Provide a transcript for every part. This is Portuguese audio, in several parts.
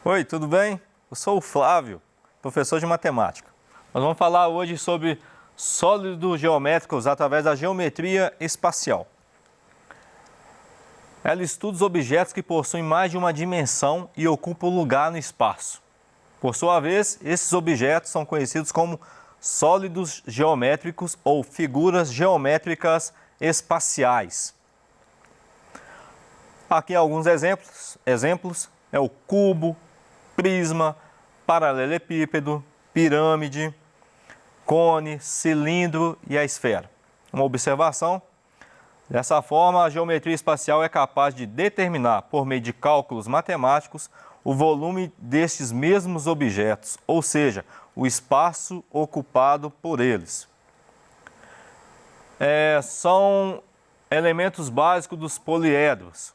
Oi, tudo bem? Eu sou o Flávio, professor de matemática. Nós vamos falar hoje sobre sólidos geométricos através da geometria espacial. Ela estuda os objetos que possuem mais de uma dimensão e ocupam lugar no espaço. Por sua vez, esses objetos são conhecidos como sólidos geométricos ou figuras geométricas espaciais. Aqui alguns exemplos é o cubo, prisma, paralelepípedo, pirâmide, cone, cilindro e a esfera. Uma observação: dessa forma, a geometria espacial é capaz de determinar, por meio de cálculos matemáticos, o volume destes mesmos objetos, ou seja, o espaço ocupado por eles. São elementos básicos dos poliedros: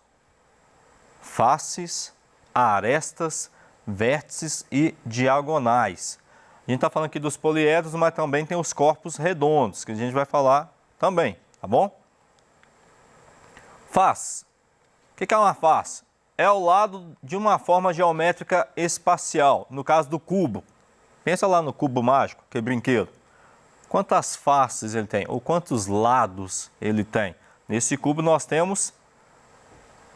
faces, arestas, vértices e diagonais. A gente está falando aqui dos poliedros, mas também tem os corpos redondos, que a gente vai falar também, tá bom? Face. O que é uma face? É o lado de uma forma geométrica espacial, no caso do cubo. Pensa lá no cubo mágico, que é brinquedo. Quantas faces ele tem? Ou quantos lados ele tem? Nesse cubo nós temos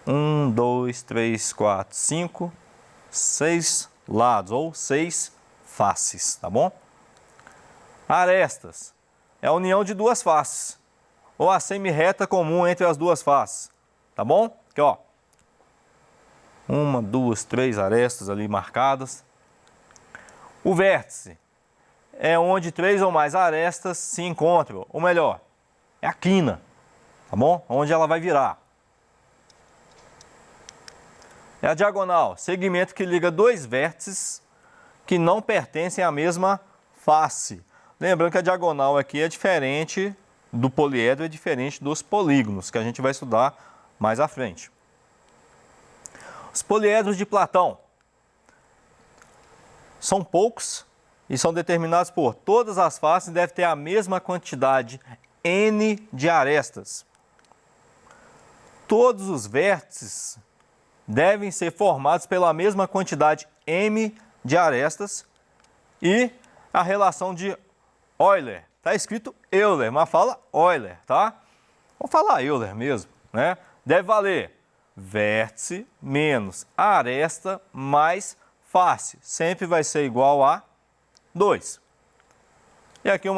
1, 2, 3, 4, 5, 6 lados, ou 6 faces, tá bom? Arestas é a união de duas faces, ou a semi-reta comum entre as duas faces, tá bom? Aqui, ó. 1, 2, 3 arestas ali marcadas. O vértice é onde 3 ou mais arestas se encontram, ou melhor, é a quina, tá bom? Onde ela vai virar. É a diagonal, segmento que liga dois vértices que não pertencem à mesma face. Lembrando que a diagonal aqui é diferente do poliedro, é diferente dos polígonos, que a gente vai estudar mais à frente. Os poliedros de Platão são poucos e são determinados por todas as faces devem ter a mesma quantidade n de arestas. Todos os vértices devem ser formados pela mesma quantidade m de arestas e a relação de Euler. Está escrito Euler, mas fala Euler, tá? Vamos falar Euler mesmo, né? Deve valer vértice menos aresta mais face. Sempre vai ser igual a 2. E aqui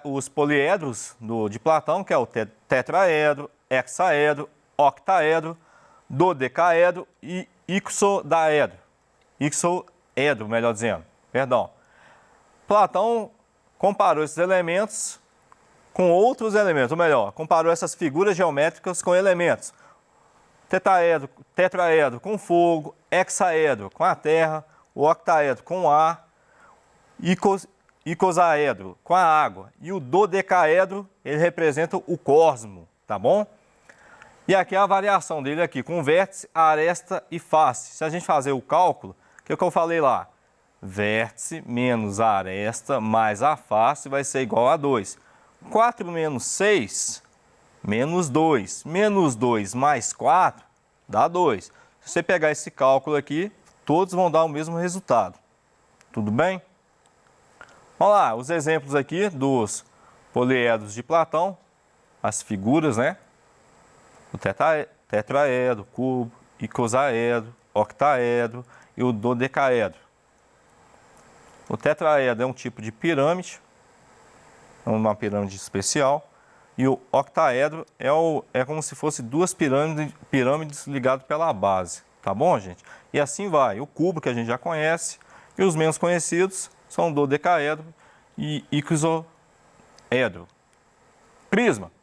os poliedros de Platão, que é o tetraedro, hexaedro, octaedro, dodecaedro e ixodaedro. Ixoedro, melhor dizendo. Perdão. Platão comparou esses elementos com outros elementos, ou melhor, comparou essas figuras geométricas com elementos. Tetraedro com fogo, hexaedro com a terra, o octaedro com o ar, icosaedro com a água e o dodecaedro, ele representa o cosmo, tá bom? E aqui a variação dele aqui, com vértice, aresta e face. Se a gente fazer o cálculo, o que eu falei lá? Vértice menos a aresta mais a face vai ser igual a 2. 4 menos 6, menos 2. Menos 2 mais 4 dá 2. Se você pegar esse cálculo aqui, todos vão dar o mesmo resultado. Tudo bem? Vamos lá, os exemplos aqui dos poliedros de Platão, as figuras, né? O tetraedro, cubo, icosaedro, octaedro e o dodecaedro. O tetraedro é um tipo de uma pirâmide especial, e o octaedro é como se fosse duas pirâmides ligadas pela base, tá bom, gente? E assim vai, o cubo que a gente já conhece, e os menos conhecidos são o dodecaedro e ixoedro. Prisma.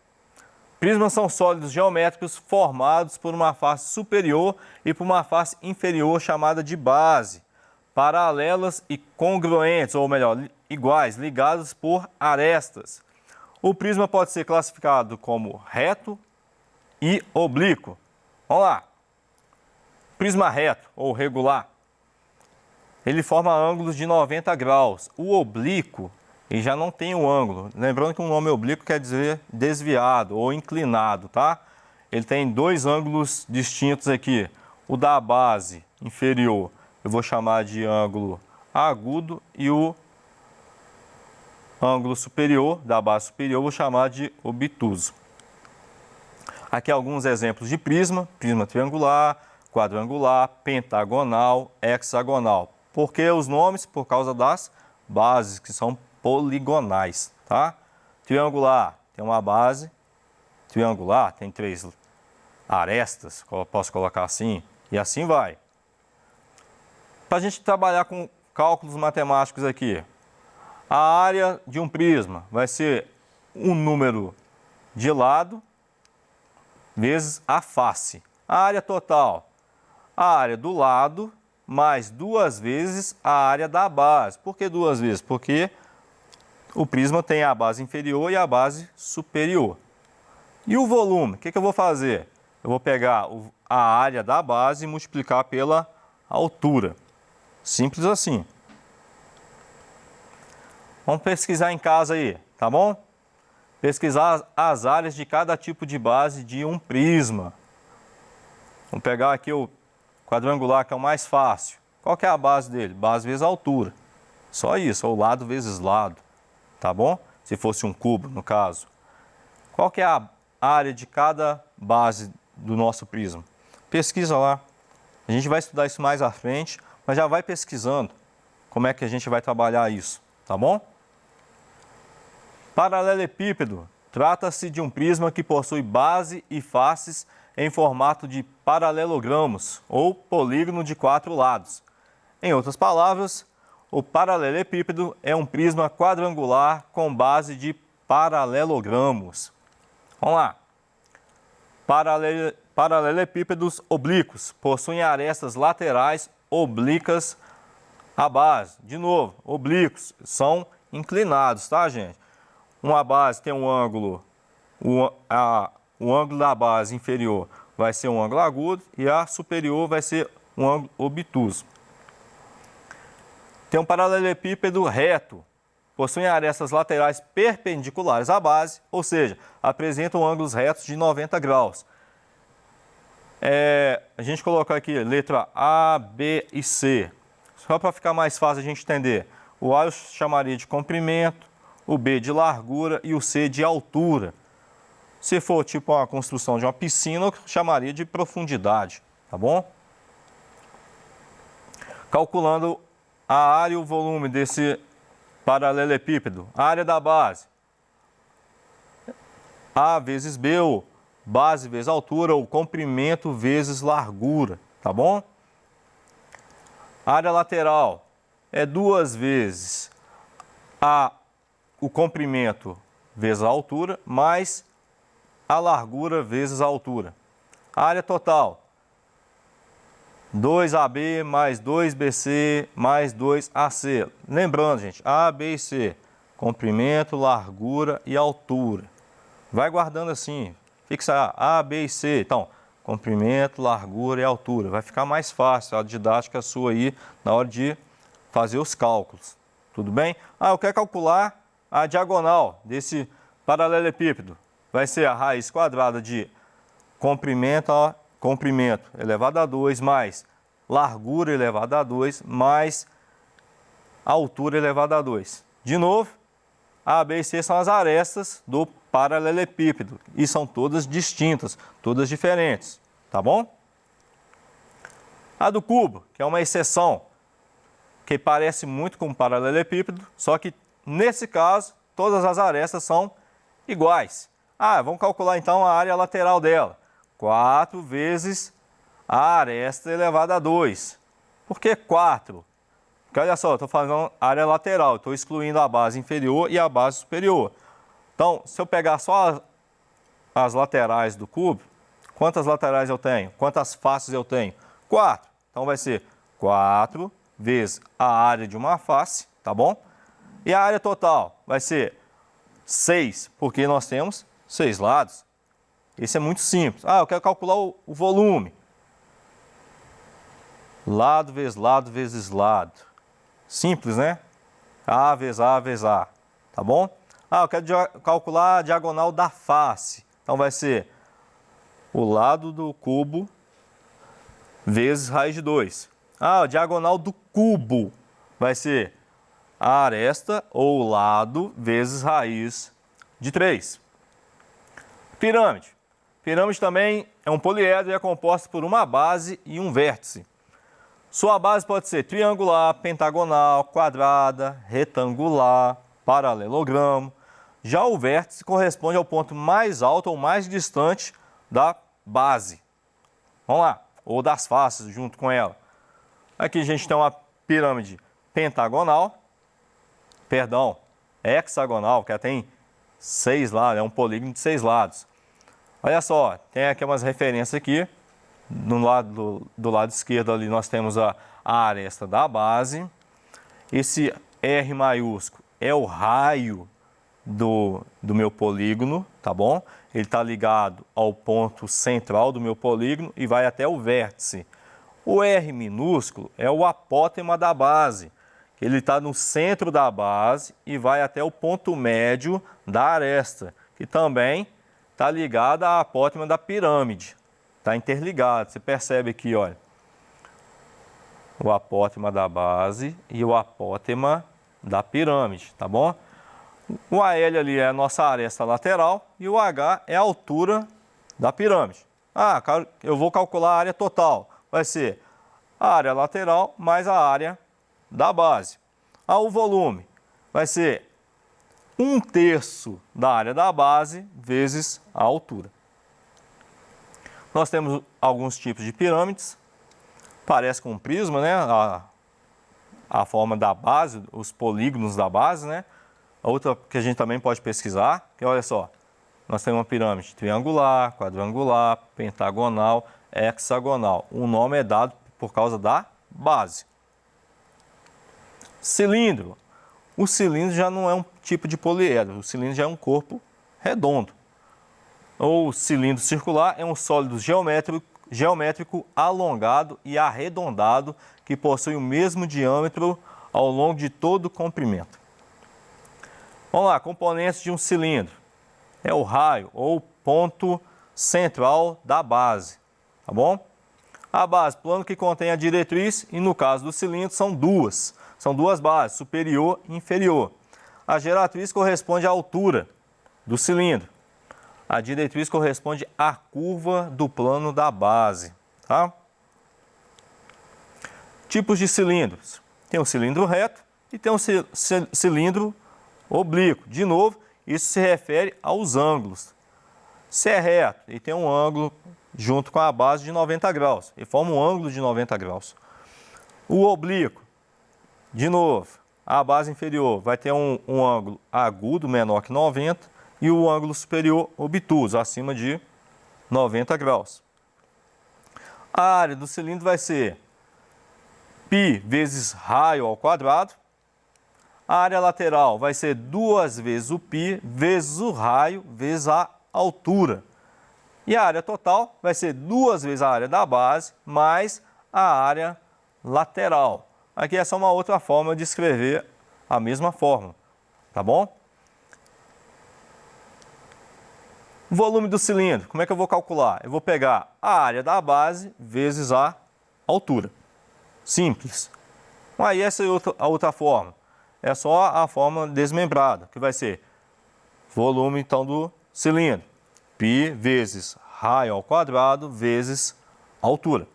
Prismas são sólidos geométricos formados por uma face superior e por uma face inferior chamada de base, paralelas e congruentes, ou melhor, iguais, ligados por arestas. O prisma pode ser classificado como reto e oblíquo. Vamos lá. Prisma reto ou regular, ele forma ângulos de 90 graus. O oblíquo, ele já não tem o ângulo. Lembrando que o nome oblíquo quer dizer desviado ou inclinado, tá? Ele tem dois ângulos distintos aqui. O da base inferior eu vou chamar de ângulo agudo e o ângulo superior, da base superior, eu vou chamar de obtuso. Aqui alguns exemplos de prisma: prisma triangular, quadrangular, pentagonal, hexagonal. Por que os nomes? Por causa das bases, que são poligonais, tá? Triangular tem uma base triangular, tem 3 arestas, posso colocar assim, e assim vai. Para a gente trabalhar com cálculos matemáticos aqui, a área de um prisma vai ser um número de lado vezes a face. A área total, a área do lado mais 2 vezes a área da base. Por que 2 vezes? Porque o prisma tem a base inferior e a base superior. E o volume, o que eu vou fazer? Eu vou pegar a área da base e multiplicar pela altura. Simples assim. Vamos pesquisar em casa aí, tá bom? Pesquisar as áreas de cada tipo de base de um prisma. Vamos pegar aqui o quadrangular, que é o mais fácil. Qual que é a base dele? Base vezes altura. Só isso, ou lado vezes lado, tá bom? Se fosse um cubo, no caso. Qual que é a área de cada base do nosso prisma? Pesquisa lá. A gente vai estudar isso mais à frente, mas já vai pesquisando como é que a gente vai trabalhar isso, tá bom? Paralelepípedo. Trata-se de um prisma que possui base e faces em formato de paralelogramos ou polígono de 4 lados. Em outras palavras, o paralelepípedo é um prisma quadrangular com base de paralelogramos. Vamos lá. Paralelepípedos oblíquos possuem arestas laterais oblíquas à base. De novo, oblíquos são inclinados, tá, gente? Uma base tem um ângulo, o ângulo da base inferior vai ser um ângulo agudo e a superior vai ser um ângulo obtuso. Tem um paralelepípedo reto, possuem arestas laterais perpendiculares à base, ou seja, apresentam ângulos retos de 90 graus. A gente coloca aqui letra A, B e C, só para ficar mais fácil a gente entender. O A eu chamaria de comprimento, o B de largura e o C de altura. Se for tipo a construção de uma piscina, eu chamaria de profundidade, tá bom? Calculando a área e o volume desse paralelepípedo. A área da base, A vezes B, ou base vezes altura, ou comprimento vezes largura, tá bom? A área lateral é 2 vezes o comprimento vezes a altura, mais a largura vezes a altura. A área total, 2AB mais 2BC mais 2AC. Lembrando, gente, A, B e C, comprimento, largura e altura. Vai guardando assim, fixa A, B e C. Então, comprimento, largura e altura. Vai ficar mais fácil a didática sua aí na hora de fazer os cálculos. Tudo bem? Eu quero calcular a diagonal desse paralelepípedo. Vai ser a raiz quadrada de comprimento elevado a 2 mais largura elevada a 2 mais altura elevada a 2. De novo, A, B e C são as arestas do paralelepípedo e são todas distintas, todas diferentes, tá bom? A do cubo, que é uma exceção, que parece muito com um paralelepípedo, só que nesse caso todas as arestas são iguais. Vamos calcular então a área lateral dela. 4 vezes a aresta elevada a 2. Por que 4? Porque olha só, eu estou fazendo área lateral, estou excluindo a base inferior e a base superior. Então, se eu pegar só as laterais do cubo, quantas laterais eu tenho? Quantas faces eu tenho? 4. Então vai ser 4 vezes a área de uma face, tá bom? E a área total vai ser 6, porque nós temos 6 lados. Esse é muito simples. Eu quero calcular o volume. Lado vezes lado. Simples, né? A vezes A vezes A. Tá bom? Eu quero calcular a diagonal da face. Então vai ser o lado do cubo vezes raiz de 2. A diagonal do cubo vai ser a aresta ou lado vezes raiz de 3. Pirâmide. Pirâmide também é um poliedro e é composto por uma base e um vértice. Sua base pode ser triangular, pentagonal, quadrada, retangular, paralelogramo. Já o vértice corresponde ao ponto mais alto ou mais distante da base. Vamos lá, ou das faces junto com ela. Aqui a gente tem uma pirâmide hexagonal, que ela tem 6 lados, é um polígono de 6 lados. Olha só, tem aqui umas referências aqui. Do lado esquerdo ali nós temos a aresta da base. Esse R maiúsculo é o raio do meu polígono, tá bom? Ele está ligado ao ponto central do meu polígono e vai até o vértice. O R minúsculo é o apótema da base. Ele está no centro da base e vai até o ponto médio da aresta, que também está ligado à apótema da pirâmide. Está interligado. Você percebe aqui, olha, o apótema da base e o apótema da pirâmide, tá bom? O AL ali é a nossa aresta lateral e o H é a altura da pirâmide. Eu vou calcular a área total. Vai ser a área lateral mais a área da base. O volume vai ser 1/3 da área da base vezes a altura. Nós temos alguns tipos de pirâmides. Parece com um prisma, né? A forma da base, os polígonos da base, né? A outra que a gente também pode pesquisar, que olha só, nós temos uma pirâmide triangular, quadrangular, pentagonal, hexagonal. O nome é dado por causa da base. Cilindro. O cilindro já não é um tipo de poliedro, o cilindro já é um corpo redondo. O cilindro circular é um sólido geométrico alongado e arredondado que possui o mesmo diâmetro ao longo de todo o comprimento. Vamos lá, componentes de um cilindro. É o raio ou ponto central da base, tá bom? A base, plano que contém a diretriz e no caso do cilindro são duas bases, superior e inferior. A geratriz corresponde à altura do cilindro. A diretriz corresponde à curva do plano da base, tá? Tipos de cilindros. Tem o cilindro reto e tem o cilindro oblíquo. De novo, isso se refere aos ângulos. Se é reto e tem um ângulo junto com a base de 90 graus, e forma um ângulo de 90 graus. O oblíquo, de novo, a base inferior vai ter um ângulo agudo menor que 90 e o ângulo superior obtuso, acima de 90 graus. A área do cilindro vai ser π vezes raio ao quadrado. A área lateral vai ser 2 vezes o π vezes o raio vezes a altura. E a área total vai ser 2 vezes a área da base mais a área lateral. Aqui essa é uma outra forma de escrever a mesma fórmula, tá bom? O volume do cilindro, como é que eu vou calcular? Eu vou pegar a área da base vezes a altura. Simples. Aí essa é a outra forma. É só a forma desmembrada, que vai ser volume então do cilindro. π vezes raio ao quadrado vezes altura.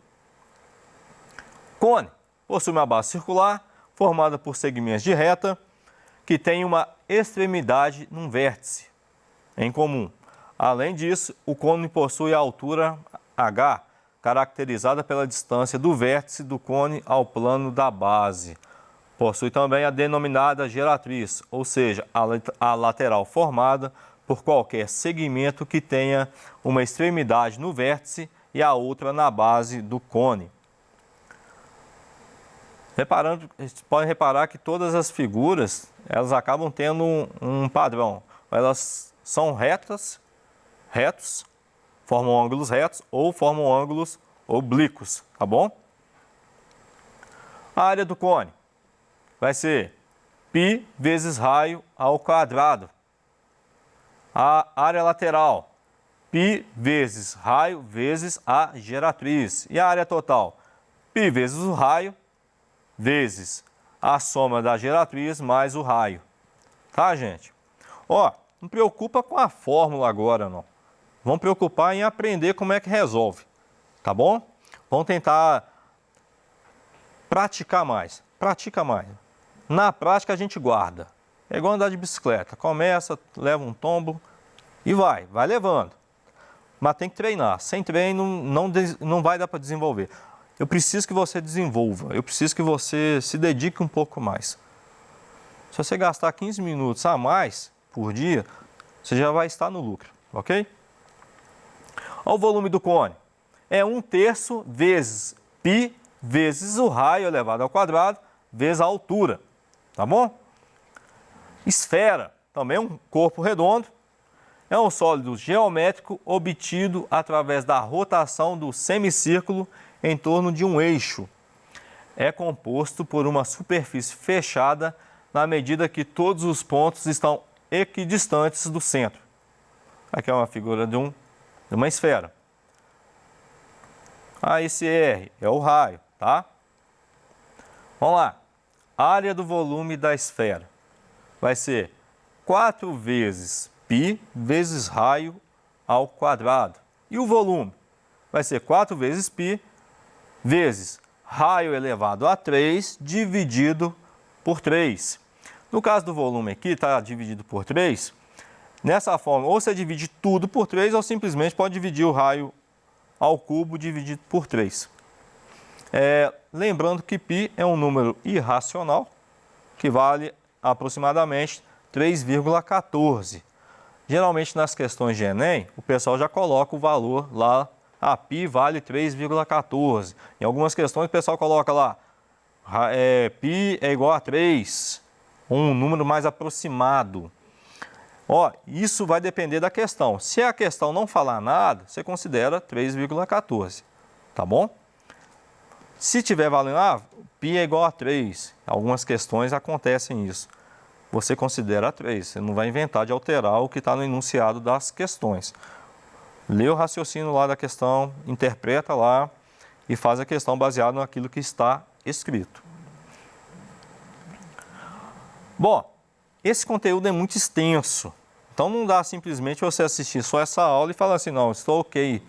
Cone possui uma base circular formada por segmentos de reta que tem uma extremidade num vértice em comum. Além disso, o cone possui a altura h, caracterizada pela distância do vértice do cone ao plano da base. Possui também a denominada geratriz, ou seja, a lateral formada por qualquer segmento que tenha uma extremidade no vértice e a outra na base do cone. Vocês podem reparar que todas as figuras elas acabam tendo um padrão. Elas são retos, formam ângulos retos ou formam ângulos oblíquos, tá bom? A área do cone vai ser π vezes raio ao quadrado. A área lateral π vezes raio vezes a geratriz. E a área total? Π vezes o raio vezes a soma da geratriz mais o raio. Tá, gente? Ó, não preocupa com a fórmula agora, não. Vamos preocupar em aprender como é que resolve, tá bom? Vamos tentar praticar mais. Pratica mais. Na prática a gente guarda. É igual andar de bicicleta. Começa, leva um tombo e vai levando. Mas tem que treinar. Sem treino não vai dar para desenvolver. Eu preciso que você desenvolva. Eu preciso que você se dedique um pouco mais. Se você gastar 15 minutos a mais por dia, você já vai estar no lucro, ok? Olha o volume do cone. É 1/3 vezes π vezes o raio elevado ao quadrado vezes a altura, tá bom? Esfera, também um corpo redondo, é um sólido geométrico obtido através da rotação do semicírculo em torno de um eixo. É composto por uma superfície fechada na medida que todos os pontos estão equidistantes do centro. Aqui é uma figura de uma esfera. Esse R é o raio, tá? Vamos lá. Área do volume da esfera vai ser 4 vezes π vezes raio ao quadrado. E o volume vai ser 4 vezes π vezes raio elevado a 3 dividido por 3. No caso do volume aqui, está dividido por 3. Nessa forma, ou você divide tudo por 3 ou simplesmente pode dividir o raio ao cubo dividido por 3. Lembrando que π é um número irracional, que vale aproximadamente 3,14. Geralmente nas questões de Enem, o pessoal já coloca o valor lá, π vale 3,14. Em algumas questões o pessoal coloca lá, π é igual a 3, um número mais aproximado. Ó, isso vai depender da questão. Se a questão não falar nada, você considera 3,14, tá bom? Se tiver valendo, π é igual a 3, algumas questões acontecem isso. Você considera 3, você não vai inventar de alterar o que está no enunciado das questões. Lê o raciocínio lá da questão, interpreta lá e faz a questão baseada naquilo que está escrito. Bom, esse conteúdo é muito extenso, então não dá simplesmente você assistir só essa aula e falar assim, não, estou ok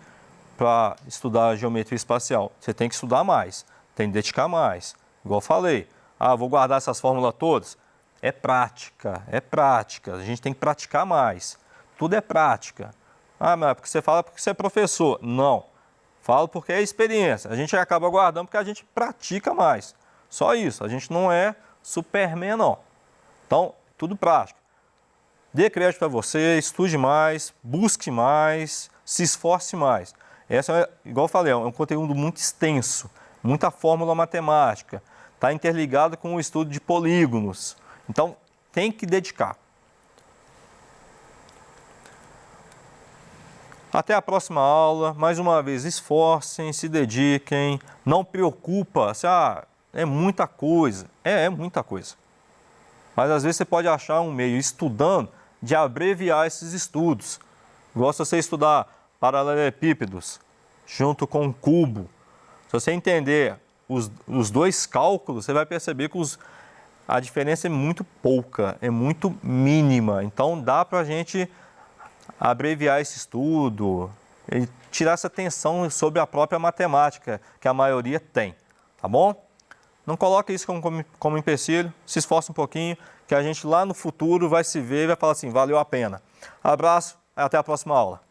para estudar geometria espacial. Você tem que estudar mais, tem que dedicar mais. Igual eu falei, vou guardar essas fórmulas todas. É prática, a gente tem que praticar mais. Tudo é prática. Mas porque você fala porque você é professor. Não, falo porque é experiência. A gente acaba guardando porque a gente pratica mais. Só isso, a gente não é Superman, não. Então, tudo prático. Dê crédito para você, estude mais, busque mais, se esforce mais. Essa, igual eu falei, é um conteúdo muito extenso, muita fórmula matemática, está interligado com o estudo de polígonos. Então, tem que dedicar. Até a próxima aula. Mais uma vez, esforcem, se dediquem, não preocupa, se, é muita coisa. É muita coisa. Mas às vezes você pode achar um meio, estudando, de abreviar esses estudos. Igual se você estudar paralelepípedos junto com um cubo. Se você entender os dois cálculos, você vai perceber que a diferença é muito pouca, é muito mínima. Então dá para a gente abreviar esse estudo e tirar essa tensão sobre a própria matemática, que a maioria tem, tá bom? Não coloque isso como empecilho, se esforce um pouquinho, que a gente lá no futuro vai se ver e vai falar assim, valeu a pena. Abraço, até a próxima aula.